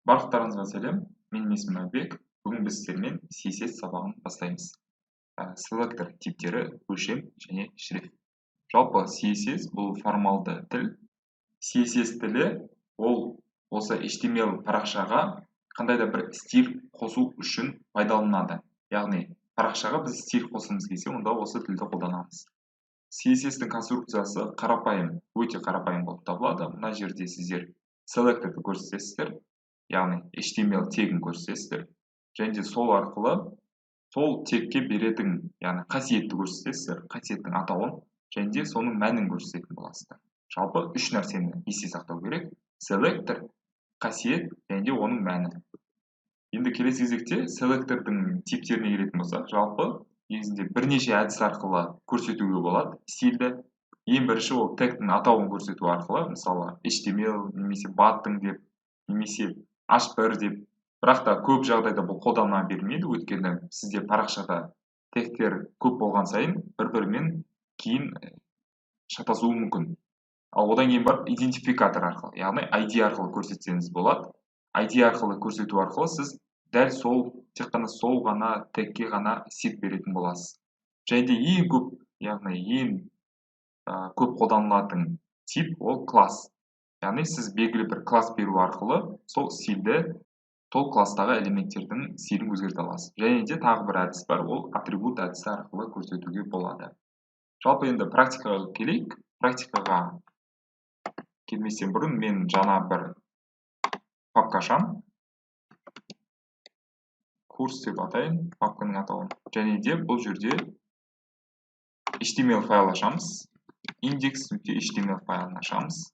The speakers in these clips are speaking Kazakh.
Барлықтарыңызға сәлем, менің есімім Айбек. Бүгін біз сіздермен CSS сабағын бастаймыз. Селектор типтері, өлшем және шрифт. Жалпы CSS бұл формалды тіл. CSS тілі ол осы HTML парақшаға қандай да бір стиль қосу үшін пайдаланады. Яғни парақшаға біз стиль қосымыз келсе, онда осы тілді қолданамыз. CSS-тің конструкциясы қарапайым, өте қарапайым болып табылады. Мына жерде сіздер селекторды көрсетесіздер. Яғни HTML тегін көрсетесіздер. Және де сол арқылы сол тегке беретін, яғни қасиетті көрсетесіздер, қасиеттің атауын, және де соның мәнін көрсететін боласыздар. Жалпы үш нәрсені есте сақтау керек: селектор, қасиет және де оның мәні. Енді келесі кезекте селектордың типтеріне келетін болсақ, жалпы негізінде бірнеше әдіс арқылы көрсетуге болады стильді. Ең бірінші ол тегтің атауын көрсету арқылы, мысалы HTML немесе button деп, немесе H1 деп. Бірақ та көп жағдайда бұл қолдана бермейді, өйткені сізде парақшада тегтер көп болған сайын бір-бірімен кейін шатасуы мүмкін. Ал одан кейін барып идентификатор арқылы, яғни ID арқылы көрсетсеңіз болады. ID арқылы көрсету арқылы сіз дәл сол, тек қана сол ғана тегке ғана сет беретін боласыз. Және де ең көп, яғни ең көп қолданылатын тип ол класс. Яғни сіз белгілі бір класс беру арқылы сол стильді, сол класстағы элементтердің стилін өзгерте аласыз. Және де тағы бір әдіс бар, ол атрибут әдісі арқылы көрсетуге болады. Жалпы енді практикаға келейік. Практикаға келместен бұрын мен жаңа бір папка ашамын. Курс деп атайын папканың атауын. Және де бұл жерде HTML файл ашамыз. Index.html файлын ашамыз.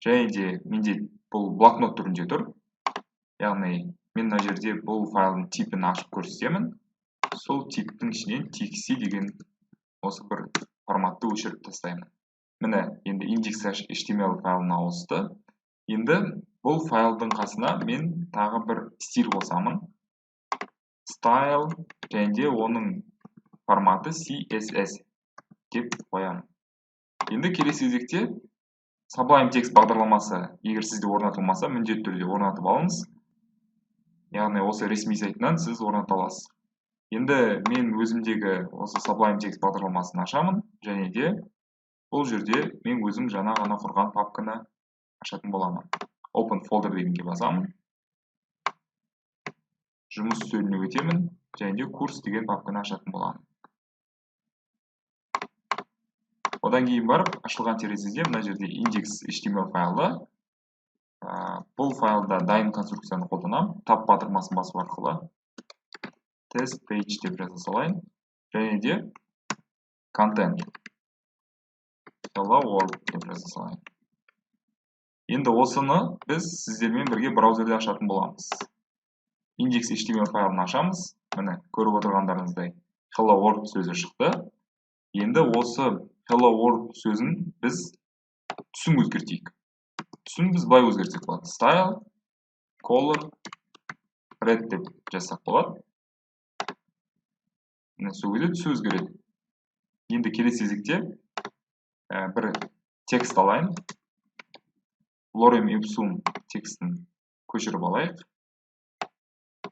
Және де менде бұл блокнот түрінде тұр. Яғни мен мына жерде бұл файлдың типін ашып көрсетемін. Сол типтің ішінен txt деген осы бір форматты өшіріп тастаймын. Міне, енді index.html файлына ауысты. Енді бұл файлдың қасына мен тағы бір стиль қосамын. Style және де оның форматы CSS деп қоямын. Енді келесі кезекте Sublime Text бағдарламасы егер сізде орнатылмаса, міндетті түрде орнатып алыңыз. Яғни осы ресми сайтынан сіз орната аласыз. Енді мен өзімдегі осы Sublime Text бағдарламасын ашамын, және де бұл жерде мен өзім жаңа ғана құрған папканы ашатын боламын. Open folder дегенге басамын. Жұмыс үстеліне өтемін, және де курс деген папканы ашатын боламын. Одан кейін барып, ашылған терезеде мына жерде index.html файлы. Бұл файлда дайын конструкцияны қолданамын. Tab батырмасын басу арқылы test page деп жаза салайын. Және де content hello world деп жаза салайын. Енді осыны біз сіздермен бірге браузерде ашатын боламыз. Index.html файлын ашамыз. Міне, көріп отырғандарыңыздай hello world сөзі шықты. Енді осы hello world сөзін біз түсін өзгертейік. Түсін біз былай өзгертсек болады. Style, color, red деп жазсақ болады. Сол кезде түсі өзгереді. Енді келесі кезекте бір текст алайын. Lorem ipsum текстін көшіріп алайық.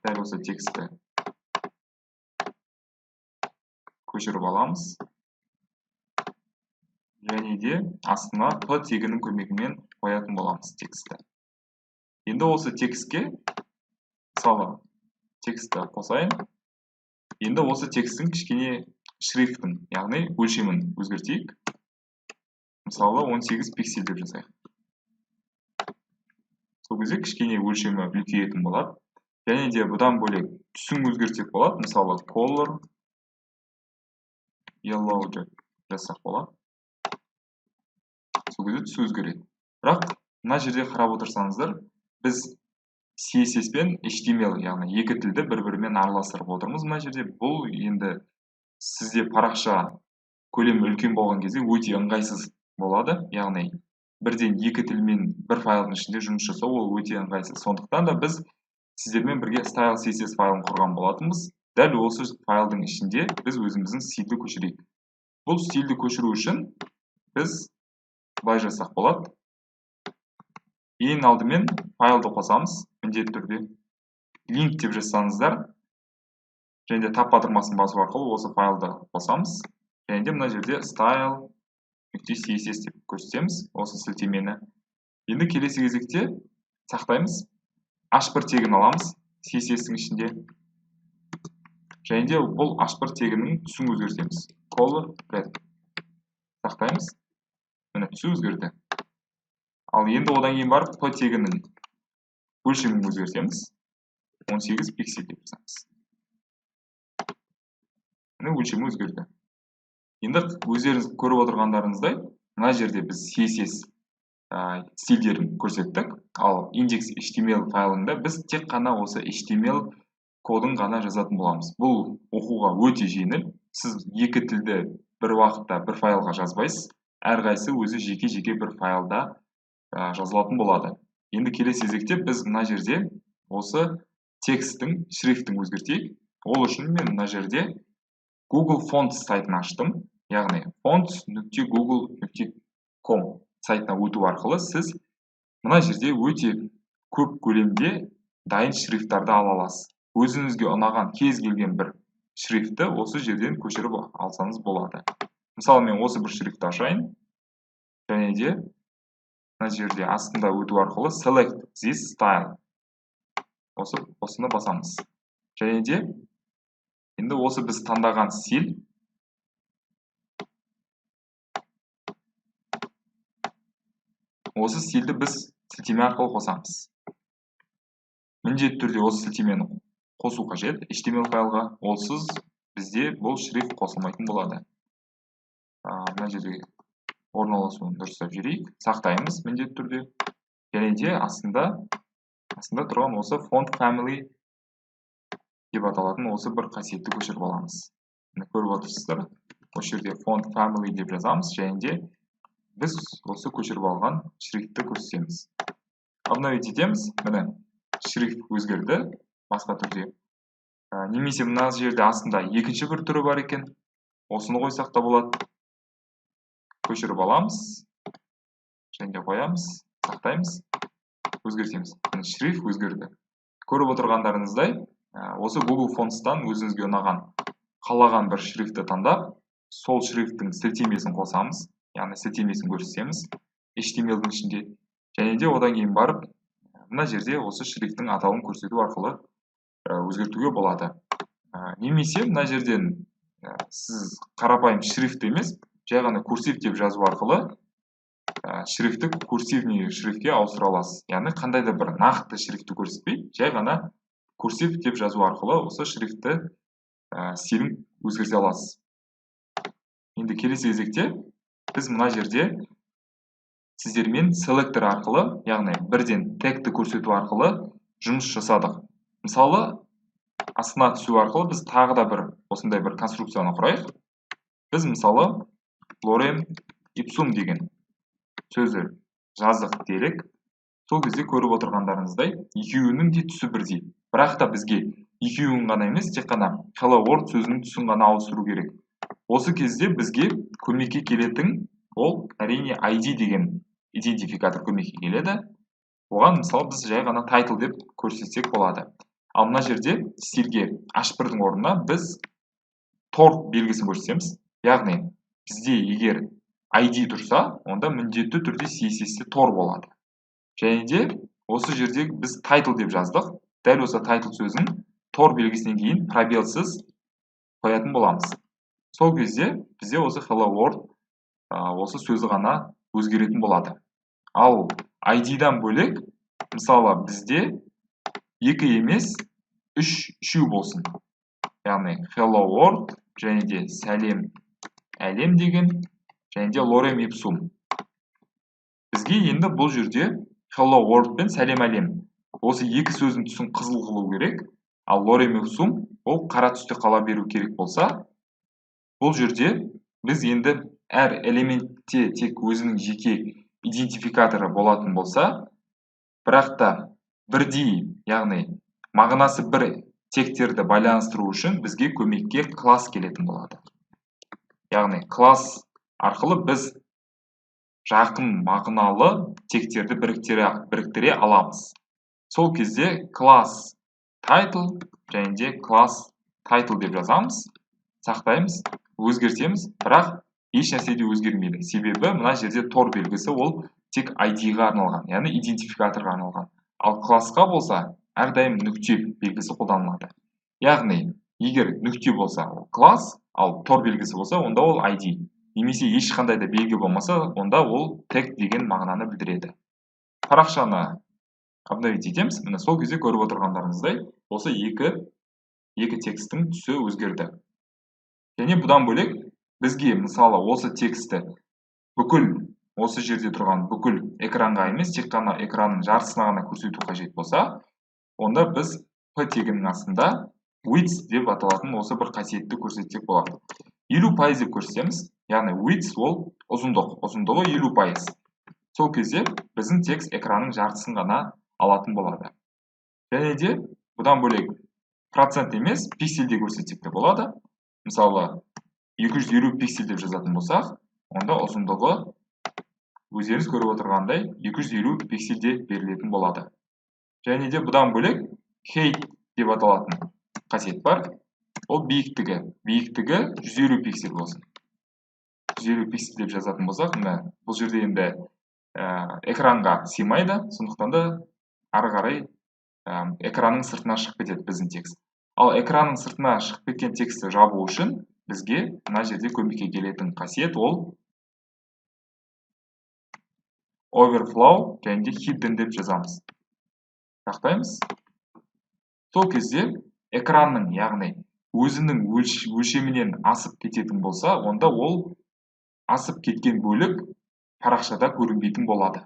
Дәл осы текстті көшіріп аламыз. Және де астына P тегінің көмегімен қоятын боламыз текстті. Енді осы текстке, мысалы, текстті қосайын. Енді осы тексттің кішкене шрифтін, яғни өлшемін өзгертейік. Мысалы, 18 пиксель деп жасайық. Сол кезде кішкене өлшемі үлкейетін болады. Және де бұдан бөлек түсін өзгертсек болады. Мысалы, color, yellow деп жасақ болады. Сол кезде түсі өзгереді. Бірақ мына жерде қарап отырсаңыздар, біз CSS пен HTML, яғни екі тілді бір-бірімен араластырып отырмыз. Мына жерде бұл енді сізде парақша көлемі үлкен болған кезде өте ыңғайсыз болады. Яғни бірден екі тілмен бір файлдың ішінде жұмыс жасау ол өте ыңғайсыз. Сондықтан да біз сіздермен бірге style CSS файлын құрған болатынбыз. Дәл осы файлдың ішінде біз өзіміздің стильді көшірейік. Бұл стильді көшіру үшін біз былай жасақ болады. Ең алдымен файлды қосамыз. міндетті түрде link деп жазсаңыздар, және де тап батырмасын басу арқылы осы файлды қосамыз. Және де мына жерде style.css деп көрсетеміз осы сілтемені. Енді келесі кезекте сақтаймыз. H1 тегін аламыз CSS-дің ішінде. Және де бұл H1 тегінің түсін өзгертеміз. Color red. Сақтаймыз. Міне түсі өзгерді. Ал енді одан кейін барып P тегінің өлшемін өзгертеміз. 18 пиксель деп жазамыз. Міне өлшемі өзгерді. Енді өздеріңіз көріп отырғандарыңыздай, мына жерде біз CSS стильдерін көрсеттік. Ал index.html файлында біз тек қана осы HTML кодын ғана жазатын боламыз. Бұл оқуға өте жеңіл. Сіз екі тілді бір уақытта бір файлға жазбайсыз. Әрқайсысы өзі жеке-жеке бір файлда жазылатын болады. Енді келесі кезекте біз мына жерде осы тексттің шрифтін өзгертейік. Ол үшін мен мына жерде Google Fonts сайтын аштым. Яғни fonts.google.com сайтына өту арқылы сіз мына жерде өте көп көлемде дайын шрифттарды ала аласыз. Өзіңізге ұнаған кез келген бір шрифтті осы жерден көшіріп алсаңыз болады. Мысалы, мен осы бір шрифтті ашайын. Және де мына жерде астында өту арқылы select this style. Осыны басамыз. Және де енді осы біз таңдаған стиль осы стильді біз сілтеме арқылы қосамыз. Міндетті түрде осы сілтемені қосу қажет HTML файлға. Олсыз бізде бұл шрифт қосылмайтын болады. Мына жерде орналасуын дұрыстап жіберейік. Сақтаймыз міндетті түрде. Және де астында тұрған осы font family деп аталатын осы бір қасиетті көшіріп аламыз. Көріп отырсыздар. Осы жерде font family деп жазамыз. Және де біз осы көшіріп алған шрифтті көрсетеміз. Обновить етеміз. Міне шрифт өзгерді басқа түрде. Немесе мына жерде астында екінші бір түрі бар екен. Осыны қойсақ та болады. Көшіріп аламыз. Және де қоямыз. Сақтаймыз. Өзгертеміз. Шрифт өзгерді. Көріп отырғандарыңыздай, осы Google Fonts'тан өзіңізге ұнаған қалаған бір шрифтті таңдап, сол шрифттің сілтемесін қосамыз. Яғни сілтемесін көрсетеміз HTML-дің ішінде. Және де одан кейін барып, мына жерде осы шрифттің атауын көрсету арқылы өзгертуге болады. Немесе мына жерден сіз қарапайым шрифт емес, жай ғана курсив деп жазу арқылы шрифтті курсивный шрифтке ауыстыра аласыз. Яғни қандай да бір нақты шрифтті көрсетпей, жай ғана курсив деп жазу арқылы осы шрифтті стилін өзгерте аласыз. Енді келесі кезекте біз мына жерде сіздермен селектор арқылы, яғни бірден тегті көрсету арқылы жұмыс жасадық. Мысалы, астына түсу арқылы біз тағы да бір осындай бір конструкцияны құрайық. Біз мысалы lorem ipsum деген сөзі жаздық делік. Сол кезде көріп отырғандарыңыздай, екеуінің де түсі бірдей. Бірақ та бізге екеуін ғана емес, тек қана hello world сөзінің түсін ғана ауыстыру керек. Осы кезде бізге көмекке келетін ол әрине ID деген идентификатор көмекке келеді. Оған мысалы біз жай ғана title деп көрсетсек болады. Ал мына жерде стильге H1-дің орнына біз tor белгісін көрсетеміз. Яғни бізде егер ID тұрса, онда міндетті түрде CSS-те tor болады. Және де осы жерде біз title деп жаздық. Дәл осы title сөзін tor белгісінен кейін пробелсіз қоятын боламыз. Сол кезде бізде осы hello world осы сөзі ғана өзгеретін болады. Ал ID-дан бөлек, мысалы бізде 2 емес 3 болсын. Яғни hello world және де сәлем әлем деген және де lorem ipsum. Бізге енді бұл жерде hello world пен сәлем әлем осы екі сөздің түсін қызыл қылу керек. Ал lorem ipsum ол қара түсте қала беру керек болса, бұл жерде біз енді әр элементте тек өзінің жеке идентификаторы болатын болса, бірақ та бірдей, яғни мағынасы бір тектерді байланыстыру үшін бізге көмекке класс келетін болады. Яғни класс арқылы біз жақын мағыналы тектерді біріктіре аламыз. сол кезде класс title және де класс title деп жазамыз, сақтаймыз, өзгертеміз, бірақ еш нәрсе де өзгермейді. Себебі мына жерде тор белгісі ол тек ID-ға арналған, яғни идентификаторға арналған. Ал классқа болса, әрдайым нүкте белгісі қолданылады. Яғни, егер нүкте болса, ол класс, ал тор белгісі болса, онда ол ID. Немесе ешқандай да белгі болмаса, онда ол тег деген мағынаны білдіреді. Парақшаны обновить етеміз. Міне сол кезде көріп отырғандарыңыздай, осы екі текстің түсі өзгерді. Және бұдан бөлек, бізге мысалы осы тексті бүкіл осы жерде тұрған бүкіл экранға емес, тек қана экранның жартысына ғана көрсету қажет болса, онда біз P тегінің астында width деп аталатын осы бір қасиетті көрсетсек болады. 50% деп көрсетеміз, яғни width ол ұзындығы 50%. Сол кезде біздің текст экранның жартысын ғана алатын болады. Және де бұдан бөлек процент емес, пиксельде көрсетсек те болады. Мысалы, 250 пиксель деп жазатын болсақ, онда ұзындығы өздеріңіз көріп отырғандай 250 пиксельде берілетін болады. Және де бұдан бөлек height деп аталатын қасиет бар. Ол биіктігі 150 пиксель болсын. 150 пиксель деп жазатын болсақ, бұл жерде енді экранға сыймайды, сондықтан да ары қарай экранның сыртына шығып кетеді біздің текст. Ал экранның сыртына шығып кеткен тексті жабу үшін бізге мына жерде көмекке келетін қасиет ол overflow және де hidden деп жазамыз. Сақтаймыз. Сол кезде экранның, яғни өзінің өлшемінен асып кететін болса, онда ол асып кеткен бөлік парақшада көрінбейтін болады.